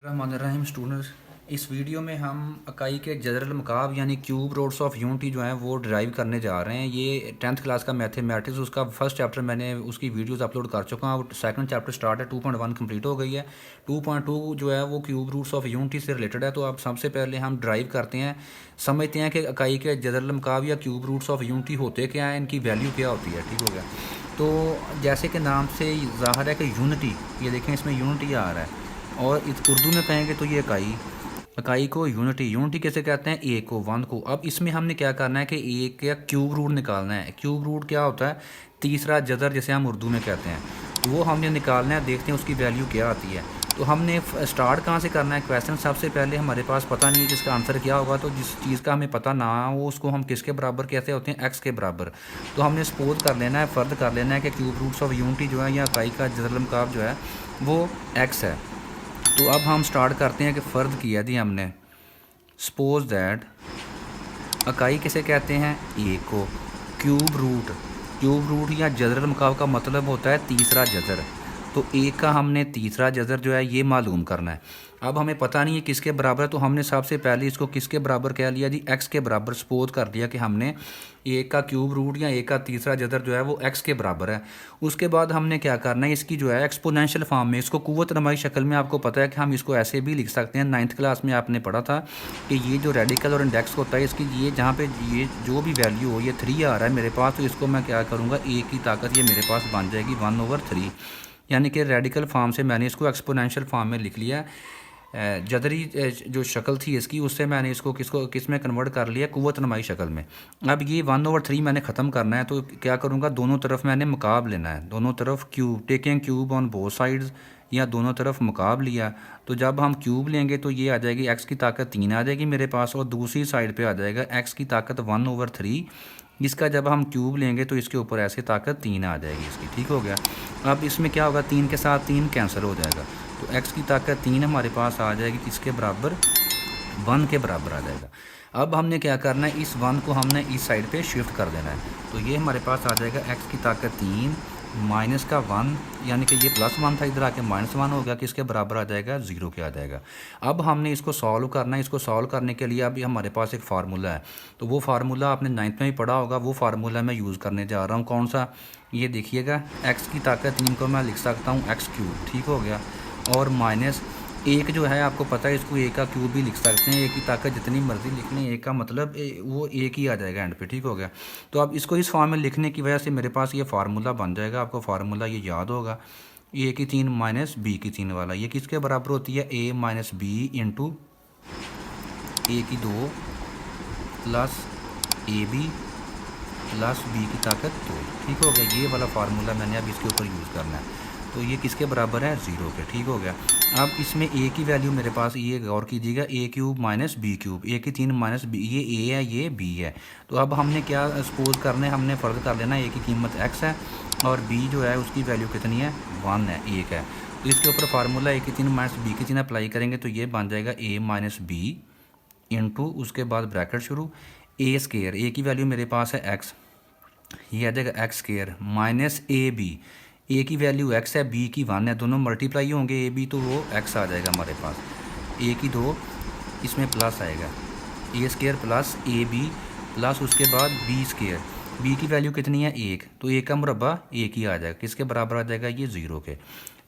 Rahman students, इस video में हम इकाई के जनरल मकाब यानी क्यूब रूट्स ऑफ यूनिटी जो है वो ड्राइव करने जा रहे हैं। ये 10th क्लास का मैथमेटिक्स उसका फर्स्ट चैप्टर मैंने उसकी वीडियोस अपलोड कर चुका हूँ। सेकंड चैप्टर स्टार्ट है, 2.1 कंप्लीट हो गई है। 2.2 जो है वो क्यूब रूट्स ऑफ यूनिटी से रिलेटेड है। तो अब सबसे पहले हम ड्राइव करते हैं, समझते हैं कि इकाई के जनरल मकाब या क्यूब रूट्स ऑफ यूनिटी होते क्या हैं, इनकी वैल्यू क्या होती है। ठीक हो गया। तो जैसे कि नाम से ज़ाहिर है कि यूनिटी, ये देखें इसमें यूनिटी आ रहा है, और इस उर्दू में कहेंगे तो ये इकाई, इकाई को यूनिटी कैसे कहते हैं, ए को, वन को। अब इसमें हमने क्या करना है कि ए का क्यूब रूट निकालना है। क्यूब रूट क्या होता है, तीसरा जदर जिसे हम उर्दू में कहते हैं, तो वो हमने निकालना है। देखते हैं उसकी वैल्यू क्या आती है। तो हमने स्टार्ट कहाँ से करना है क्वेश्चन, सबसे पहले हमारे पास पता नहीं है कि इसका आंसर क्या होगा। तो जिस चीज़ का हमें पता ना हो उसको हम किसके बराबर कहते होते हैं, एक्स के बराबर। तो हमने सपोज कर लेना है, फ़र्ज कर लेना है कि क्यूब रूट्स ऑफ यूनिटी जो है या इकाई का जनरल मकाब जो है वो एक्स है। तो अब हम स्टार्ट करते हैं कि फ़र्ज किया थी हमने, सपोज दैट इकाई किसे कहते हैं, ए को। क्यूब रूट या जदर मकाब का मतलब होता है तीसरा जदर। तो ए का हमने तीसरा जदर जो है ये मालूम करना है। अब हमें पता नहीं है किसके बराबर है, तो हमने सबसे पहले इसको किसके बराबर कह लिया जी, एक्स के बराबर सपोज कर दिया कि हमने ए का क्यूब रूट या ए का तीसरा जदर जो है वो एक्स के बराबर है। उसके बाद हमने क्या करना है, इसकी जो है एक्सपोनेंशियल फॉर्म में, इसको कुव्वत नमाई शक्ल में, आपको पता है कि हम इसको ऐसे भी लिख सकते हैं। 9th क्लास में आपने पढ़ा था कि ये जो रेडिकल और इंडेक्स होता है इसकी, ये जहाँ पे ये जो भी वैल्यू हो, ये 3 आ रहा है मेरे पास, तो इसको मैं क्या करूँगा, ए की ताकत ये मेरे पास बन जाएगी 1/3। यानी कि रेडिकल फॉर्म से मैंने इसको एक्सपोनेंशियल फॉर्म में लिख लिया। जदरी जो शक्ल थी इसकी, उससे मैंने इसको किस में कन्वर्ट कर लिया, कुव्वत नमाई शक्ल में। अब ये 1/3 मैंने ख़त्म करना है, तो क्या करूँगा, दोनों तरफ मैंने मकाब लेना है, दोनों तरफ cube, taking cube on both sides, या दोनों तरफ मकाब लिया। तो जब हम क्यूब लेंगे तो ये आ जाएगी एक्स की ताकत 3 आ जाएगी मेरे पास, और दूसरी साइड पे आ जाएगा एक्स की ताकत 1/3। इसका जब हम क्यूब लेंगे तो इसके ऊपर ऐसे ताकत 3 आ जाएगी इसकी। ठीक हो गया। अब इसमें क्या होगा, 3 के साथ 3 कैंसिल हो जाएगा, तो एक्स की ताकत 3 हमारे पास आ जाएगी किसके बराबर, 1 के बराबर आ जाएगा। अब हमने क्या करना है, इस 1 को हमने इस साइड पे शिफ्ट कर देना है। तो ये हमारे पास आ जाएगा एक्स की ताकत 3 माइनस का 1, यानी कि ये +1 था, इधर आके -1 हो गया, किसके बराबर आ जाएगा, 0 के आ जाएगा। अब हमने इसको सॉल्व करना है। इसको सॉल्व करने के लिए अभी हमारे पास एक फार्मूला है, तो वो फार्मूला आपने 9th में ही पढ़ा होगा। वो फार्मूला मैं यूज़ करने जा रहा हूँ। कौन सा, ये देखिएगा, एक्स की ताकत 3 को मैं लिख सकता हूँ एक्स क्यूब। ठीक हो गया। और माइनस एक जो है, आपको पता है इसको ए का क्यूब भी लिख सकते हैं। ए की ताकत जितनी मर्जी लिख लें, ए का मतलब वो एक ही आ जाएगा एंड पे। ठीक हो गया। तो अब इसको इस फॉर्म में लिखने की वजह से मेरे पास ये फार्मूला बन जाएगा। आपको फार्मूला ये याद होगा, ए की 3 माइनस बी की 3 वाला। ये किसके बराबर होती है, a minus b into a की 2 plus a b plus b की ताकत 2। ठीक हो गया। ये वाला फार्मूला मैंने अब इसके ऊपर यूज़ करना है। तो ये किसके बराबर है, 0 के। ठीक हो गया। अब इसमें ए की वैल्यू मेरे पास, ये गौर कीजिएगा, ए क्यूब माइनस बी क्यूब, ए की 3 माइनस बी, ये ए है ये बी है। तो अब हमने क्या सपोज करना है, हमने फ़र्ज कर लेना, ए की कीमत एक्स है और बी जो है उसकी वैल्यू कितनी है, 1 है, 1 है। तो इसके ऊपर फार्मूला ए की 3 माइनस बी की 3 अप्लाई करेंगे तो ये बन जाएगा ए माइनस बी इंटू, उसके बाद ब्रैकेट शुरू, ए स्केयर, ए की वैल्यू मेरे पास है एक्स, ये आ जाएगा x square minus a b, a की वैल्यू एक्स है, बी की 1 है, दोनों मल्टीप्लाई होंगे ए बी, तो वो एक्स आ जाएगा हमारे पास। ए की 2, इसमें प्लस आएगा, a square plus a b plus उसके बाद बी स्केयर, बी की वैल्यू कितनी है, 1, तो ए का मुरब्बा 1 ही आ जाएगा, किसके बराबर आ जाएगा, ये 0 के।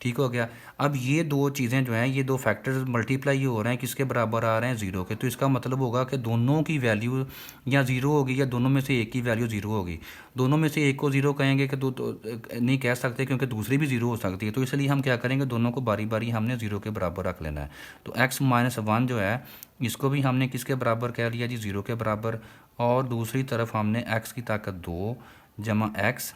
ठीक हो गया। अब ये दो चीज़ें जो हैं, ये दो फैक्टर्स मल्टीप्लाई हो रहे हैं, किसके बराबर आ रहे हैं, 0 के। तो इसका मतलब होगा कि दोनों की वैल्यू या 0 होगी या दोनों में से एक की वैल्यू 0 होगी। दोनों में से एक को 0 कहेंगे कि तो नहीं कह सकते, क्योंकि दूसरी भी 0 हो सकती है। तो इसलिए हम क्या करेंगे, दोनों को बारी बारी हमने 0 के बराबर रख लेना है। तो x माइनस 1 जो है, इसको भी हमने किसके बराबर कह लिया जी, 0 के बराबर। और दूसरी तरफ हमने x की ताकत 2 जमा x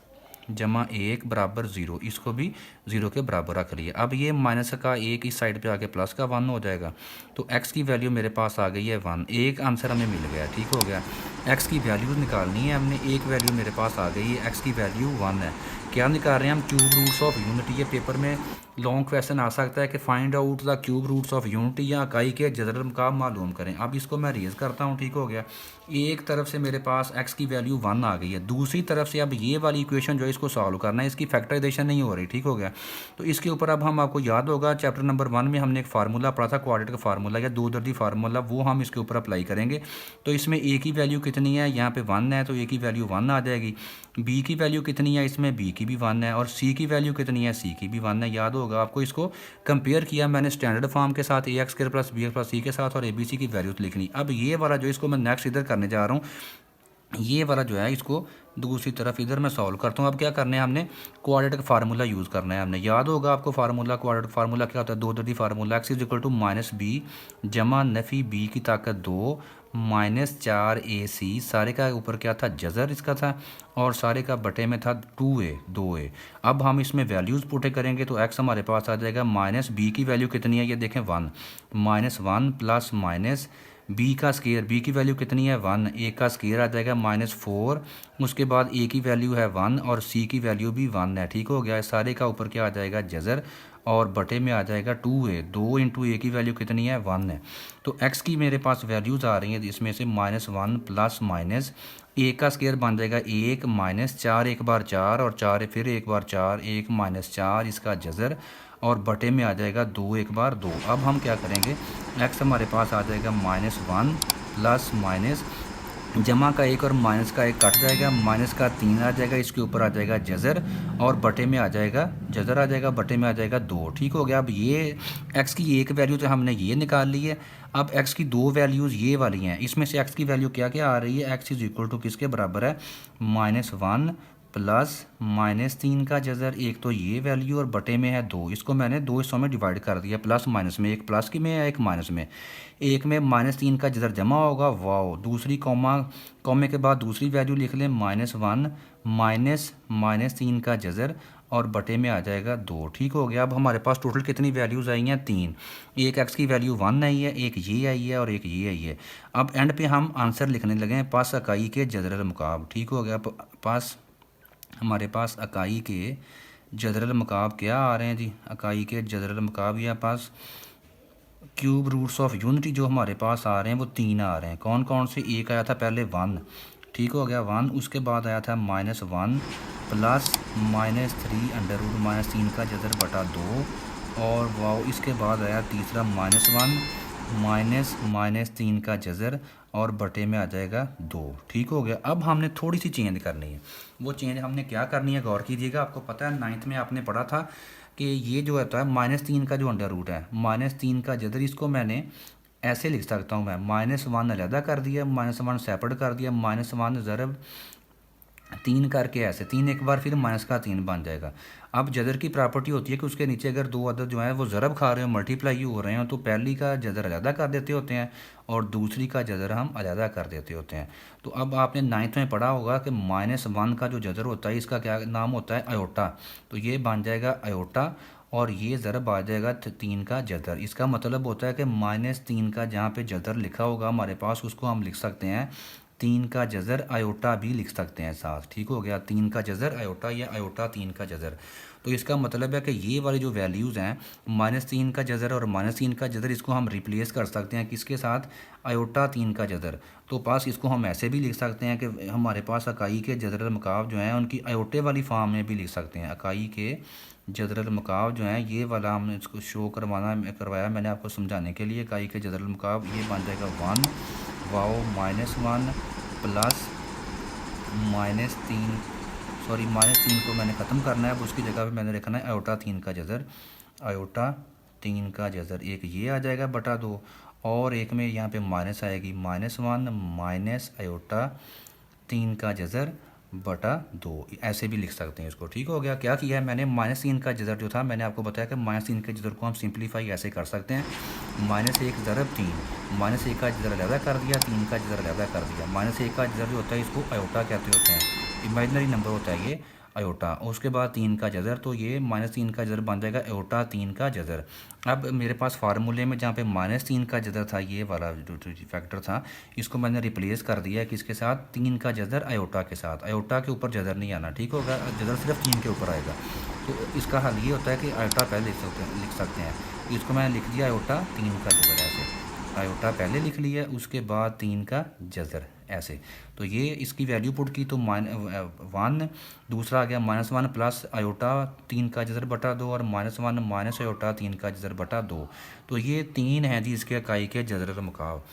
जमा 1 बराबर 0, इसको भी 0 के बराबर रख लिया। अब ये माइनस का 1 इस साइड पे आके प्लस का 1 हो जाएगा। तो x की वैल्यू मेरे पास आ गई है 1, एक आंसर हमें मिल गया। ठीक हो गया। x की वैल्यू निकालनी है हमने, एक वैल्यू मेरे पास आ गई है, x की वैल्यू 1 है। क्या निकाल रहे हैं हम, क्यूब रूट्स ऑफ यूनिटी। ये पेपर में लॉन्ग क्वेश्चन आ सकता है कि find out the cube roots of unity या इकाई के जदरल मुकाब मालूम करें। अब इसको मैं रेज़ करता हूँ, ठीक हो गया। एक तरफ से मेरे पास x की वैल्यू 1 आ गई है, दूसरी तरफ से अब ये वाली इक्वेशन जो है इसको सॉल्व करना है, इसकी फैक्टराइजेशन नहीं हो रही, ठीक हो गया। तो इसके ऊपर अब हम, आपको याद होगा चैप्टर नंबर 1 में हमने एक फार्मूला पढ़ा था, क्वाड्रेटिक का फार्मूला या दो दर्दी फार्मूला, वो हम इसके ऊपर अप्लाई करेंगे। तो इसमें a की वैल्यू कितनी है, यहाँ पे 1 है, तो a की वैल्यू 1 आ जाएगी। b की वैल्यू कितनी है, इसमें b की भी 1 है, और c की वैल्यू कितनी है, c की भी 1 है। याद होगा आपको, इसको कंपेयर किया मैंने स्टैंडर्ड फॉर्म के साथ ax² + bx + c के साथ, और abc की वैल्यूज लिखनी। अब ये वाला जो इसको मैं नेक्स्ट इधर करने जा रहा हूँ, ये वाला जो है इसको दूसरी तरफ इधर मैं सॉल्व करता हूँ। अब क्या करना है, हमने क्वाड्रेटिक फार्मूला यूज़ करना है। हमने, याद होगा आपको फार्मूला, क्वाड्रेटिक फार्मूला क्या होता है, दो दर्दी फार्मूला, x = -b जमा नफ़ी b की ताकत 2 -4ac, सारे का ऊपर क्या था, जज़र इसका था, और सारे का बटे में था 2a। अब हम इसमें वैल्यूज़ पुट करेंगे तो x हमारे पास आ जाएगा -b की वैल्यू कितनी है, ये देखें 1 -1 प्लस माइनस b का स्केयर, b की वैल्यू कितनी है 1, a का स्केयर आ जाएगा -4, उसके बाद a की वैल्यू है 1 और c की वैल्यू भी 1 है, ठीक हो गया। सारे का ऊपर क्या आ जाएगा, जज़र, और बटे में आ जाएगा 2a। 2 × a की वैल्यू कितनी है 1 है। तो x की मेरे पास वैल्यूज़ आ रही हैं इसमें से -1 प्लस माइनस a का स्केयर बन जाएगा 1 -4 एक बार 4 और 4 फिर एक बार 4, 1 -4 इसका जज़र, और बटे में आ जाएगा 2 एक बार 2। अब हम क्या करेंगे, x हमारे पास आ जाएगा -1 प्लस माइनस जमा का 1 और माइनस का 1 कट जाएगा, माइनस का 3 आ जाएगा, इसके ऊपर आ जाएगा जज़र, और बटे में आ जाएगा, जज़र आ जाएगा, बटे में आ जाएगा 2, ठीक हो गया। अब ये x की एक वैल्यू तो हमने ये निकाल ली है। अब x की दो वैल्यूज़ ये वाली हैं, इसमें से x की वैल्यू क्या क्या आ रही है, x = किसके बराबर है, -1 प्लस -3 का जज़र, एक तो ये वैल्यू, और बटे में है 2। इसको मैंने दो हिस्सों में डिवाइड कर दिया, प्लस माइनस में, एक प्लस की में है एक माइनस में। एक में -3 का जज़र जमा होगा, वाओ, दूसरी कॉमे के बाद दूसरी वैल्यू लिख लें, -1 -3 का जज़र, और बटे में आ जाएगा 2, ठीक हो गया। अब हमारे पास टोटल कितनी वैल्यूज़ आई हैं, 3। एक x की वैल्यू 1 आई है, एक ये आई है, और एक ये आई है। अब एंड पे हम आंसर लिखने लगे हैं, पास इकाई के जदरल मुकाब, ठीक हो गया। पास हमारे पास इकाई के जदरल मुकाब क्या आ रहे हैं जी, इकाई के जदरल मुकाब या पास क्यूब रूट्स ऑफ यूनिटी जो हमारे पास आ रहे हैं वो 3 आ रहे हैं। कौन कौन से, एक आया था पहले 1, ठीक हो गया 1, उसके बाद आया था -1 प्लस -3 √-3 का जज़र बटा 2, और वाओ, इसके बाद आया तीसरा -1 -3 का जज़र, और बटे में आ जाएगा 2, ठीक हो गया। अब हमने थोड़ी सी चेंज करनी है, वो चेंज हमने क्या करनी है, गौर कीजिएगा। आपको पता है 9th में आपने पढ़ा था कि ये जो होता है -3 का जो अंडर रूट है, -3 का जदर, इसको मैंने ऐसे लिख सकता हूँ मैं, -1 अलहदा कर दिया, -1 सेपरेट कर दिया, -1 ज़रब 3 करके ऐसे 3 एक बार, फिर -3 बन जाएगा। अब जदर की प्रॉपर्टी होती है कि उसके नीचे अगर दो अदद जो है वो ज़रब खा रहे हो, मल्टीप्लाई हो रहे हो, तो पहली का जदर अलहदा कर देते होते हैं और दूसरी का जदर हम अलहदा कर देते होते हैं। तो अब आपने 9th में पढ़ा होगा कि -1 का जो जदर होता है इसका क्या नाम होता है, अयोटा। तो ये बन जाएगा अयोटा, और ये ज़रब आ जाएगा 3 का जदर। इसका मतलब होता है कि -3 का जहाँ पे जदर लिखा होगा हमारे पास, उसको हम लिख सकते हैं 3 का जज़र अयोटा भी लिख सकते हैं साथ, ठीक हो गया। 3 का जज़र अयोटा या अयोटा 3 का जज़र। तो इसका मतलब है कि ये वाली जो वैल्यूज़ हैं, -3 का जज़र और -3 का जज़र, इसको हम रिप्लेस कर सकते हैं किसके साथ, अयोटा 3 का जज़र। तो पास इसको हम ऐसे भी लिख सकते हैं कि हमारे पास इकाई के जदरल मुकाब जो हैं उनकी अयोटे वाली फॉर्म में भी लिख सकते हैं। इकाई के जदरल मुकाब जो हैं, ये वाला हमने इसको शो करवाया मैंने आपको समझाने के लिए। इकाई के जदरल मुकाब ये बन जाएगा 1, वाओ, -1 प्लस -3 को मैंने ख़त्म करना है। अब उसकी जगह पे मैंने रखना है अयोटा 3 का जज़र, अयोटा 3 का जज़र, एक ये आ जाएगा बटा 2, और एक में यहाँ पे माइनस आएगी, -1 माइनस अयोटा 3 का जज़र बटा 2, ऐसे भी लिख सकते हैं इसको, ठीक हो गया। क्या किया है मैंने, -3 का जज़र जो था मैंने आपको बताया कि -3 के जज़र को हम सिंप्लीफाई ऐसे कर सकते हैं, -1 ज़रब 3, -1 का जज़र अलहदा कर दिया, 3 का जज़र अलहदा कर दिया। -1 का जज़र जो होता है इसको अयोटा कहते होते हैं, इमेजिनरी नंबर होता है ये, आयोटा, उसके बाद 3 का जज़र, तो ये -3 का जज़र बन जाएगा आयोटा 3 का जज़र। अब मेरे पास फार्मूले में जहाँ पे -3 का जज़र था, ये वाला जो फैक्टर था, इसको मैंने रिप्लेस कर दिया है किसके साथ, 3 का जज़र आयोटा के साथ। आयोटा के ऊपर जज़र नहीं आना, ठीक होगा, जज़र सिर्फ 3 के ऊपर आएगा। तो इसका हल ये होता है कि आयोटा पहले लिख सकते हैं। इसको मैंने लिख दिया आयोटा 3 का जज़र, ऐसे आयोटा पहले लिख लिया, उसके बाद 3 का जज़र, ऐसे। तो ये इसकी वैल्यू पुट की तो 1, दूसरा आ गया -1 प्लस आयोटा 3 का जज़र बटा 2 और -1 माइनस आयोटा 3 का जज़र बटा 2। तो ये 3 हैं जी इसके इकाई के जज़र मुकाब।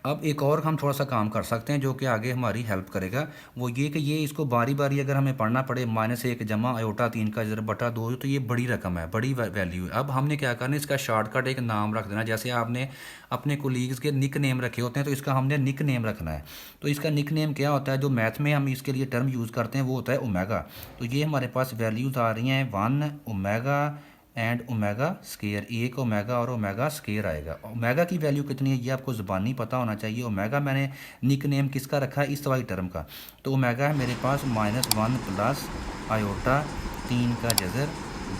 अब एक और हम थोड़ा सा काम कर सकते हैं जो कि आगे हमारी हेल्प करेगा, वो ये कि ये इसको बारी बारी अगर हमें पढ़ना पड़े, -1 जमा आयोटा 3 का जज़र बटा 2, तो ये बड़ी रकम है, बड़ी वैल्यू है। अब हमने क्या करना है, इसका शॉर्टकट एक नाम रख देना। जैसे आपने अपने कोलीग्स के निक नेम रखे होते हैं, तो इसका हमने निक नेम रखना है। तो इसका निक नेम क्या होता है, जो मैथ में हम इसके लिए टर्म यूज़ करते हैं वो होता है ओमेगा। तो ये हमारे पास वैल्यूज़ आ रही हैं 1 ओमेगा एंड ओमेगा स्केयर, एक ओमेगा और ओमेगा स्केयर आएगा। ओमेगा की वैल्यू कितनी है ये आपको ज़बानी पता होना चाहिए। ओमेगा मैंने निक नेम किसका रखा है, इस वाली टर्म का। तो ओमेगा है मेरे पास -1 प्लस आयोटा 3 का जज़र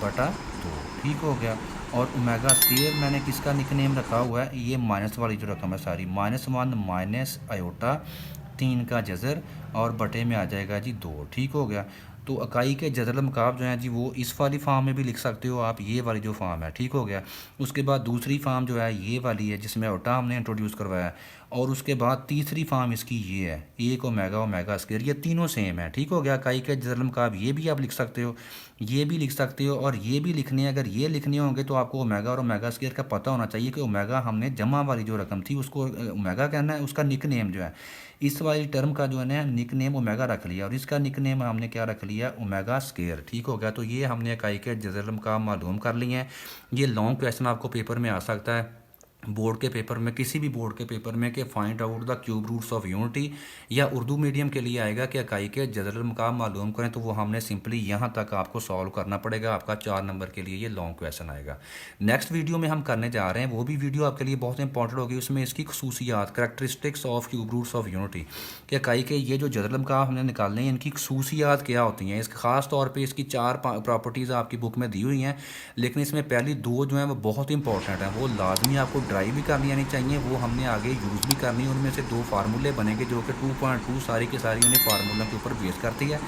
बटा 2, ठीक हो गया। और ओमेगा स्केयर मैंने किसका निक नेम रखा हुआ है, ये माइनस वाली जो रकम है सारी, -1 माइनस आयोटा 3 का जज़र और बटे में आ जाएगा जी 2, ठीक हो गया। तो इकाई के जज़र मुकाब जो है जी वो इस वाली फार्म में भी लिख सकते हो आप, ये वाली जो फार्म है, ठीक हो गया। उसके बाद दूसरी फार्म जो है ये वाली है जिसमें आयोटा हमने इंट्रोड्यूस करवाया है। और उसके बाद तीसरी फार्म इसकी ये है, एक ओमेगा ओमेगा स्क्वायर, ये तीनों सेम है, ठीक हो गया। इकाई के जज़र मुकाब ये भी आप लिख सकते हो, ये भी लिख सकते हो और ये भी लिखने हैं। अगर ये लिखने होंगे तो आपको ओमेगा और ओमेगा स्क्वायर का पता होना चाहिए कि ओमेगा हमने जमा वाली जो रकम थी उसको ओमेगा कहना है, उसका निक नेम जो है इस वाली टर्म का जो है ना निक नेम ओमेगा रख लिया और इसका निक नेम हमने क्या रख लिया, ओमेगा स्क्वायर, ठीक हो गया। तो ये हमने इकाई के जज़र मुकाब मालूम कर लिए हैं। ये लॉन्ग क्वेश्चन आपको पेपर में आ सकता है, बोर्ड के पेपर में, किसी भी बोर्ड के पेपर में, कि find out the cube roots of unity, या उर्दू मीडियम के लिए आएगा कि इकाई के जज़र मुकाब मालूम करें। तो वो हमने सिंपली यहाँ तक आपको सॉल्व करना पड़ेगा, आपका 4 नंबर के लिए ये लॉन्ग क्वेश्चन आएगा। नेक्स्ट वीडियो में हम करने जा रहे हैं, वो भी वीडियो आपके लिए बहुत इंपॉर्टेंट होगी। उसमें इसकी खसूसियात, characteristics of cube roots of unity, कि इकाई के ये जो जज़र मुकाब हमने निकालने हैं इनकी खसूसियात क्या होती हैं। इसके ख़ास तौर पर इसकी 4 प्रॉपर्टीज़ आपकी बुक में दी हुई हैं, लेकिन इसमें पहली 2 जो हैं वो बहुत इंपॉर्टेंट हैं, वो लाजमी आपको ड्राइव भी करनी आनी चाहिए, वो हमने आगे यूज़ भी करनी है। उनमें से 2 फार्मूले बनेंगे जो कि 2.2 सारी की सारी उन्हें फार्मूलों के ऊपर बेस करती है।